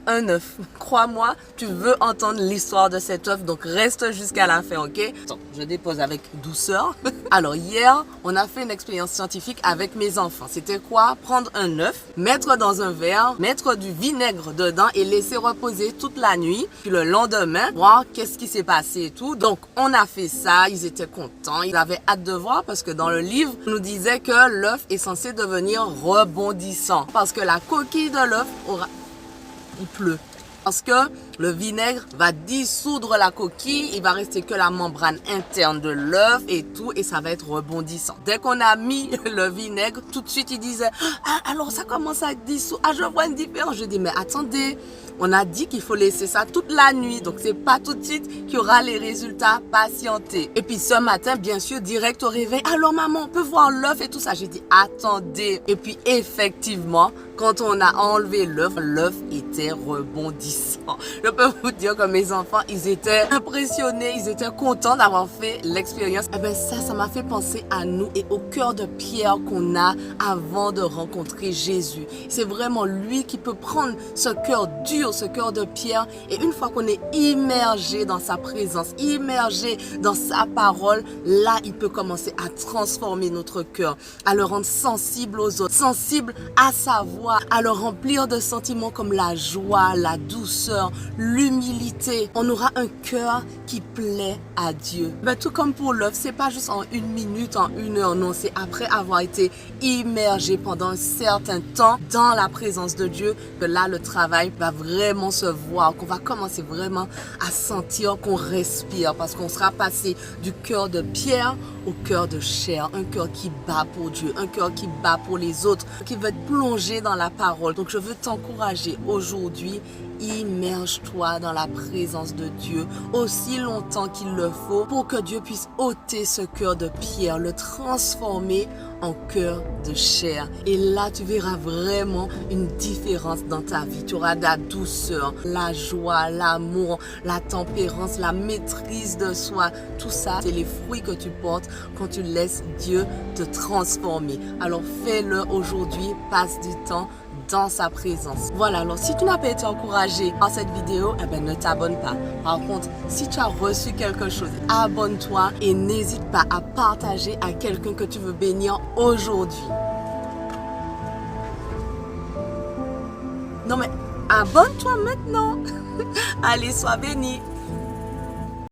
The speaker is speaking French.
un œuf. Crois-moi, tu veux entendre l'histoire de cet œuf, donc reste jusqu'à la fin, ok? Attends, je dépose avec douceur. Alors hier, on a fait une expérience scientifique avec mes enfants. C'était quoi? Prendre un œuf, mettre dans un verre, mettre du vinaigre dedans et laisser reposer toute la nuit. Puis le lendemain, voir qu'est-ce qui s'est passé et tout. Donc on a fait ça, ils étaient contents, ils avaient hâte de voir parce que dans le livre, on nous disait que l'œuf est censé devenir rebondissant. Parce que la coquille de l'œuf aura... Il pleut. Parce que le vinaigre va dissoudre la coquille, il va rester que la membrane interne de l'œuf et tout, et ça va être rebondissant. Dès qu'on a mis le vinaigre, tout de suite, il disait « Ah, alors ça commence à dissoudre. Ah, je vois une différence. » Je dis « Mais attendez, on a dit qu'il faut laisser ça toute la nuit, donc c'est pas tout de suite qu'il y aura les résultats, patientez. » Et puis ce matin, bien sûr, direct au réveil, « Alors maman, on peut voir l'œuf et tout ça. » J'ai dit « Attendez. » Et puis effectivement, quand on a enlevé l'œuf, l'œuf était rebondissant. Je peux vous dire que mes enfants, ils étaient impressionnés, ils étaient contents d'avoir fait l'expérience. Et bien ça m'a fait penser à nous et au cœur de pierre qu'on a avant de rencontrer Jésus. C'est vraiment lui qui peut prendre ce cœur dur, ce cœur de pierre, et une fois qu'on est immergé dans sa présence, immergé dans sa parole, là, il peut commencer à transformer notre cœur, à le rendre sensible aux autres, sensible à sa voix, à le remplir de sentiments comme la joie, la douceur, l'humilité. On aura un cœur qui plaît à Dieu. Ben, tout comme pour l'œuf, c'est pas juste en 1 minute, en 1 heure, non, c'est après avoir été immergé pendant un certain temps dans la présence de Dieu que là, le travail va vraiment se voir, qu'on va commencer vraiment à sentir qu'on respire parce qu'on sera passé du cœur de pierre au cœur de chair, un cœur qui bat pour Dieu, un cœur qui bat pour les autres, qui veut être plongé dans la parole. Donc je veux t'encourager aujourd'hui, immerge-toi dans la présence de Dieu aussi longtemps qu'il le faut pour que Dieu puisse ôter ce cœur de pierre, le transformer en cœur de chair. Et là, tu verras vraiment une différence dans ta vie. Tu auras de la douceur, la joie, l'amour, la tempérance, la maîtrise de soi. Tout ça, c'est les fruits que tu portes quand tu laisses Dieu te transformer. Alors fais-le aujourd'hui, passe du temps dans sa présence. Voilà, alors si tu n'as pas été encouragé par cette vidéo, eh ben, ne t'abonne pas. Par contre, si tu as reçu quelque chose, abonne-toi et n'hésite pas à partager à quelqu'un que tu veux bénir aujourd'hui. Non mais, abonne-toi maintenant. Allez, sois béni.